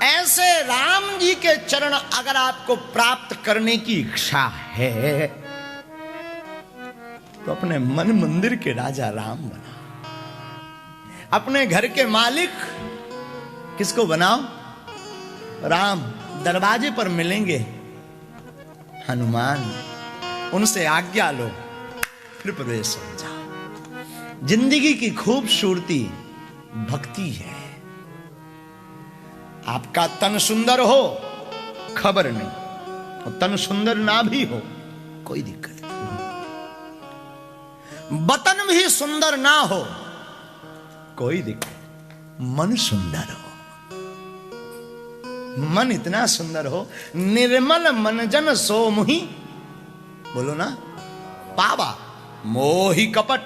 ऐसे राम जी के चरण अगर आपको प्राप्त करने की इच्छा है तो अपने मन मंदिर के राजा राम बना, अपने घर के मालिक किसको बनाओ? राम। दरवाजे पर मिलेंगे हनुमान, उनसे आज्ञा लो, फिर प्रवेश हो जाओ। जिंदगी की खूबसूरती भक्ति है। आपका तन सुंदर हो खबर नहीं, और तन सुंदर ना भी हो कोई दिक्कत नहीं, बतन भी सुंदर ना हो कोई दिक्कत, मन सुंदर हो, मन इतना सुंदर हो, निर्मल मन जन सो मुहि, बोलो ना, पावा मोहि कपट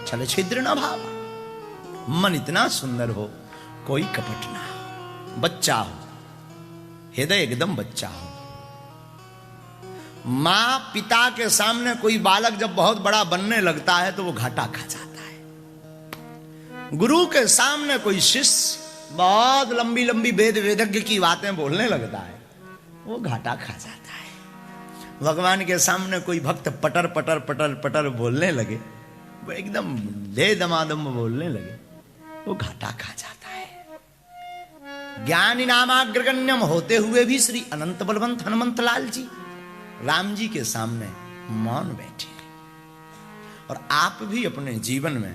छल छिद्र न भावा। मन इतना सुंदर हो कोई कपट ना हो, बच्चा हो, हृदय एकदम बच्चा हो। मां पिता के सामने कोई बालक जब बहुत बड़ा बनने लगता है तो वो घाटा खा जाता है। गुरु के सामने कोई शिष्य बहुत लंबी लंबी वेद वेदज्ञ की बातें बोलने लगता है, वो घाटा खा जाता है। भगवान के सामने कोई भक्त पटर पटर पटर पटर बोलने लगे, वो एकदम दे दमादम बोलने लगे, वो घाटा खा जाता है। ज्ञानी नामाग्रगण्यम होते हुए भी श्री अनंत बलवंत हनुमंत लाल जी राम जी के सामने मौन बैठे। और आप भी अपने जीवन में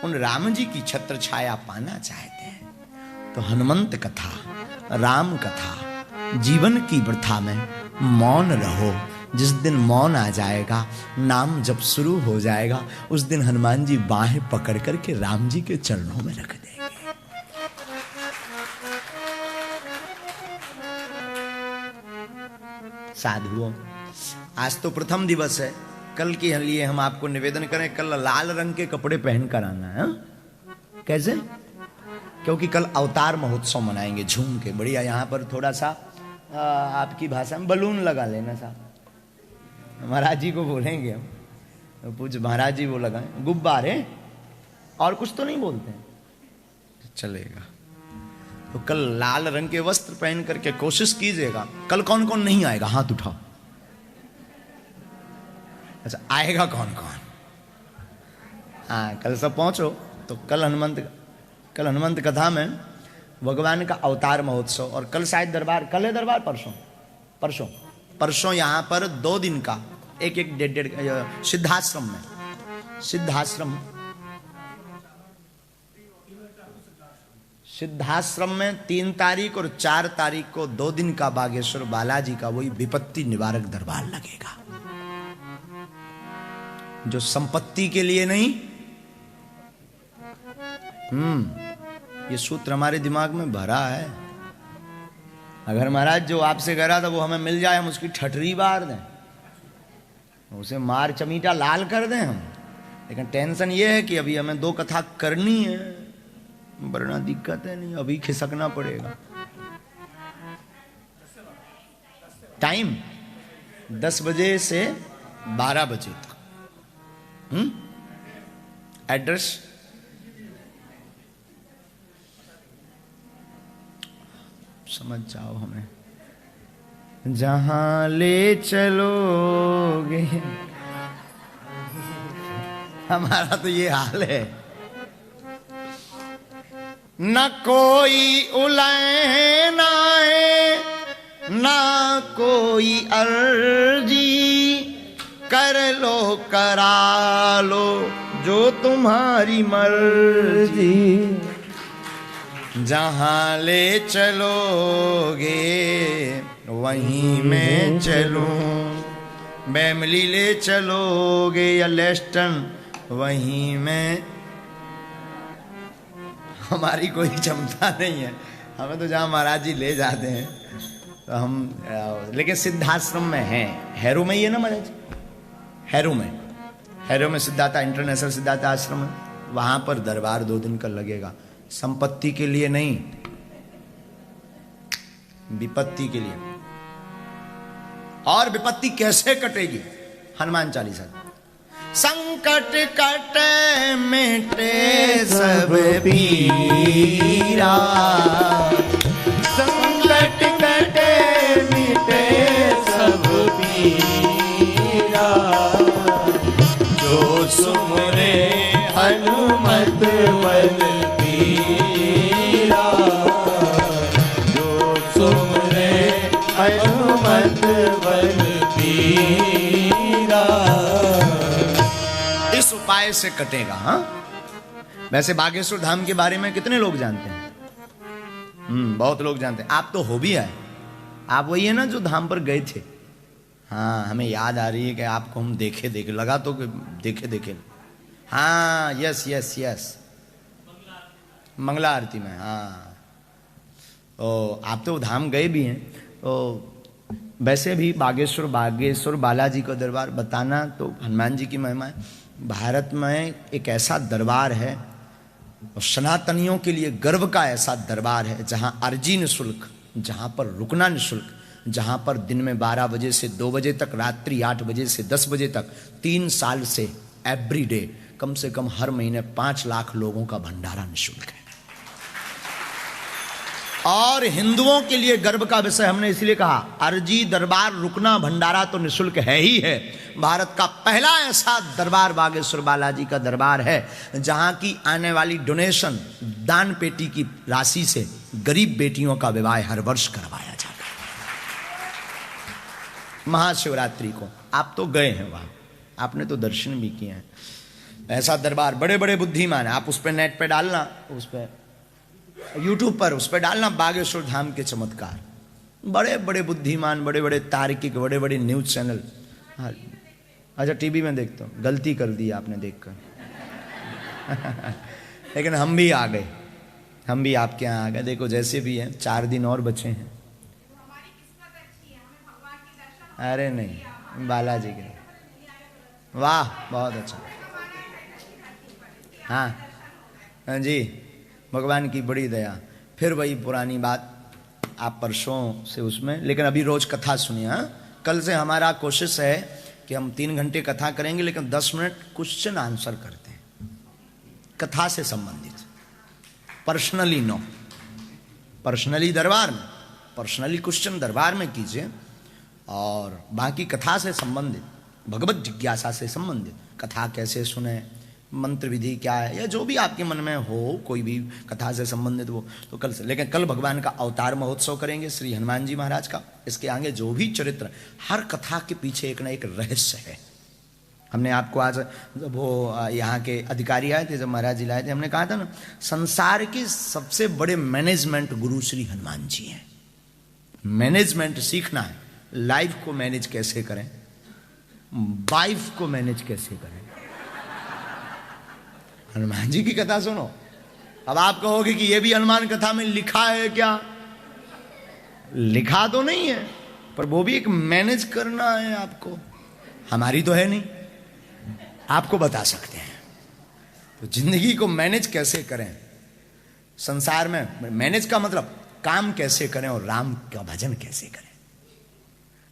उन राम जी की छत्र छाया पाना चाहते हैं तो हनुमंत कथा, राम कथा, जीवन की प्रथा में मौन रहो। जिस दिन मौन आ जाएगा, नाम जब शुरू हो जाएगा, उस दिन हनुमान जी बाहें पकड़ करके राम जी के चरणों में रख देंगे। साधुओं, आज तो प्रथम दिवस है, कल के लिए हम आपको निवेदन करें, कल लाल रंग के कपड़े पहन कर आना है। कैसे? क्योंकि कल अवतार महोत्सव मनाएंगे झूम के बढ़िया। यहाँ पर थोड़ा सा आपकी भाषा में बलून लगा लेना साहब, महाराज जी को बोलेंगे हम, पूज महाराज जी वो लगाएं गुब्बारे, और कुछ तो नहीं बोलते हैं, चलेगा। तो कल लाल रंग के वस्त्र पहन करके कोशिश कीजिएगा। कल कौन कौन नहीं आएगा हाथ उठाओ। अच्छा, आएगा कौन कौन? हाँ, कल सब पहुंचो। तो कल हनुमंत कथा में भगवान का अवतार महोत्सव, और कल शायद दरबार, कल है दरबार, परसों यहाँ पर 2 दिन का एक डेढ़ सिद्धाश्रम में 3 तारीख और 4 तारीख को 2 दिन का बागेश्वर बालाजी का वही विपत्ति निवारक दरबार लगेगा। जो संपत्ति के लिए नहीं, ये सूत्र हमारे दिमाग में भरा है। अगर महाराज जो आपसे कह रहा था वो हमें मिल जाए, हम उसकी ठठरी बार दें, उसे मार चमीटा लाल कर दें हम। लेकिन टेंशन ये है कि अभी हमें 2 कथा करनी है, वरना दिक्कत है नहीं, अभी खिसकना पड़ेगा। टाइम 10 बजे से 12 बजे तक। एड्रेस समझ जाओ हमें, जहां ले चलोगे। हमारा तो ये हाल है, न कोई उलैन आए, ना कोई अर्जी, कर लो करा लो जो तुम्हारी मर्जी। जहां ले चलोगे वहीं मैं चलूं, बैमली ले चलोगे या लेस्टन वहीं मैं। हमारी कोई क्षमता नहीं है, हमें तो जहां महाराज जी ले जाते हैं तो हम, लेकिन सिद्धाश्रम में है, हैरो में ही है ना महाराज, हैरो में सिद्धार्थ इंटरनेशनल सिद्धार्थ आश्रम है, वहां पर दरबार 2 दिन का लगेगा। संपत्ति के लिए नहीं, विपत्ति के लिए। और विपत्ति कैसे कटेगी? हनुमान चालीसा। संकट कटे मिटे सब पीरा, कैसे कटेगा। हाँ, वैसे बागेश्वर धाम के बारे में कितने लोग जानते हैं? बहुत लोग जानते हैं। आप तो हो भी आए, आप वही है ना जो धाम पर गए थे। हाँ, हमें याद आ रही है कि आपको हम देखे लगा तो देखे। हाँ, यस, मंगला आरती में। हाँ, तो आप तो धाम गए भी हैं। तो वैसे भी बागेश्वर बालाजी का दरबार बताना तो हनुमान जी की महिमा है। भारत में एक ऐसा दरबार है और सनातनियों के लिए गर्व का ऐसा दरबार है जहां अर्जी निःशुल्क, जहां पर रुकना निःशुल्क, जहां पर दिन में 12 बजे से 2 बजे तक, रात्रि 8 बजे से 10 बजे तक 3 साल से एवरी डे कम से कम हर महीने 5 लाख लोगों का भंडारा निःशुल्क है। और हिंदुओं के लिए गर्व का विषय हमने इसलिए कहा, अर्जी दरबार रुकना भंडारा तो निःशुल्क है ही है। भारत का पहला ऐसा दरबार बागेश्वर बालाजी का दरबार है जहां की आने वाली डोनेशन, दान पेटी की राशि से गरीब बेटियों का विवाह हर वर्ष करवाया जाता है। महाशिवरात्रि को आप तो गए हैं वहां, आपने तो दर्शन भी किए हैं। ऐसा दरबार, बड़े बड़े बुद्धिमान, आप उस पर नेट पे डालना, उस पर यूट्यूब पर उस पर डालना बागेश्वर धाम के चमत्कार। बड़े बड़े बुद्धिमान, बड़े बड़े तार्किक, बड़े बड़े न्यूज चैनल। हाँ, अच्छा टीवी में देखता हूँ, गलती कर दी आपने देखकर। लेकिन हम भी आ गए, हम भी आपके यहाँ आ गए। देखो जैसे भी हैं, 4 दिन और बचे हैं। अरे नहीं, बालाजी के, वाह बहुत अच्छा। हाँ जी, भगवान की बड़ी दया। फिर वही पुरानी बात, आप परसों से उसमें, लेकिन अभी रोज कथा सुनिए। हाँ, कल से हमारा कोशिश है कि हम 3 घंटे कथा करेंगे, लेकिन 10 मिनट क्वेश्चन आंसर करते हैं कथा से संबंधित। पर्सनली नो, पर्सनली दरबार में, पर्सनली क्वेश्चन दरबार में कीजिए, और बाकी कथा से संबंधित, भगवत जिज्ञासा से संबंधित, कथा कैसे सुने, मंत्र विधि क्या है, या जो भी आपके मन में हो, कोई भी कथा से संबंधित वो तो कल से। लेकिन कल भगवान का अवतार महोत्सव करेंगे श्री हनुमान जी महाराज का। इसके आगे जो भी चरित्र, हर कथा के पीछे एक ना एक रहस्य है। हमने आपको आज जब वो यहाँ के अधिकारी आए थे, जब महाराज जी लाए थे, हमने कहा था ना, संसार के सबसे बड़े मैनेजमेंट गुरु श्री हनुमान जी हैं। मैनेजमेंट सीखना है, लाइफ को मैनेज कैसे करें, वाइफ को मैनेज कैसे करें। हनुमान जी की कथा सुनो। अब आप कहोगे कि ये भी हनुमान कथा में लिखा है क्या? लिखा तो नहीं है, पर वो भी एक मैनेज करना है आपको। हमारी तो है नहीं, आपको बता सकते हैं। तो जिंदगी को मैनेज कैसे करें, संसार में मैनेज का मतलब काम कैसे करें, और राम का भजन कैसे करें,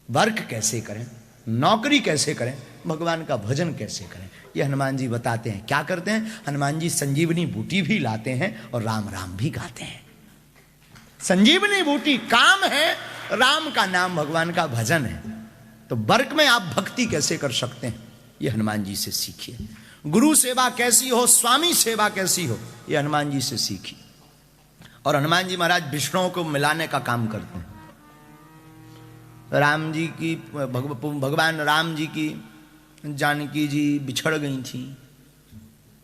वर्क कैसे करें, नौकरी कैसे करें, भगवान का भजन कैसे करें, ये हनुमान जी बताते हैं। क्या करते हैं? हनुमान जी संजीवनी बूटी भी लाते हैं और राम राम भी गाते हैं। संजीवनी बूटी काम है, राम का नाम भगवान का भजन है। तो वर्क में आप भक्ति कैसे कर सकते हैं, ये हनुमान जी से सीखिए। गुरु सेवा कैसी हो, स्वामी सेवा कैसी हो, ये हनुमान जी से सीखिए। और हनुमान जी महाराज विष्णुओं को मिलाने का काम करते हैं। राम जी की, भगवान राम जी की जानकी जी बिछड़ गई थी,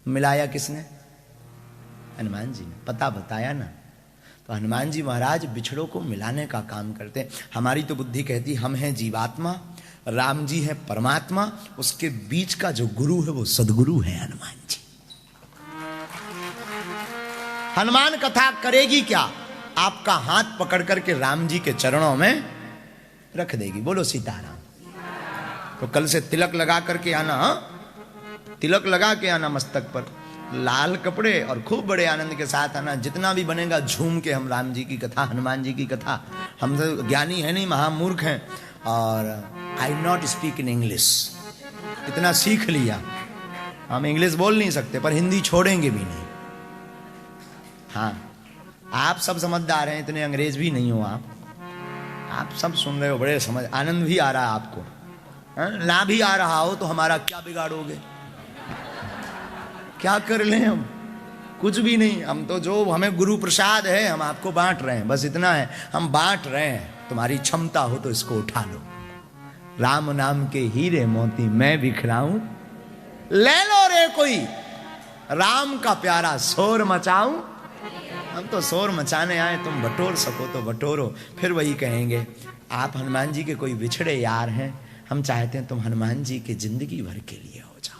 मिलाया किसने? हनुमान जी ने। पता बताया ना। तो हनुमान जी महाराज बिछड़ों को मिलाने का काम करते हैं। हमारी तो बुद्धि कहती हम हैं जीवात्मा, राम जी है परमात्मा, उसके बीच का जो गुरु है वो सदगुरु है हनुमान जी। हनुमान कथा करेगी क्या? आपका हाथ पकड़ करके राम जी के चरणों में रख देगी। बोलो सीताराम। तो कल से तिलक लगा करके आना, तिलक लगा के आना मस्तक पर, लाल कपड़े, और खूब बड़े आनंद के साथ आना। जितना भी बनेगा झूम के हम राम जी की कथा, हनुमान जी की कथा। हम तो ज्ञानी है नहीं, महामूर्ख हैं, और आई नॉट स्पीक इन इंग्लिश, इतना सीख लिया, हम इंग्लिश बोल नहीं सकते, पर हिंदी छोड़ेंगे भी नहीं। हाँ, आप सब समझदार हैं, इतने अंग्रेज भी नहीं हो आप सब सुन रहे हो, बड़े समझ, आनंद भी आ रहा है आपको। ना भी आ रहा हो तो हमारा क्या बिगाड़ोगे, क्या कर लें हम? कुछ भी नहीं। हम तो जो हमें गुरु प्रसाद है हम आपको बांट रहे हैं, बस इतना है, हम बांट रहे हैं। तुम्हारी क्षमता हो तो इसको उठा लो। राम नाम के हीरे मोती मैं बिखराऊं, ले लो रे कोई राम का प्यारा शोर मचाऊं, हम तो शोर मचाने आए, तुम बटोर सको तो बटोरो। फिर वही कहेंगे, आप हनुमान जी के कोई बिछड़े यार हैं, हम चाहते हैं तुम हनुमान जी के जिंदगी भर के लिए हो जाओ।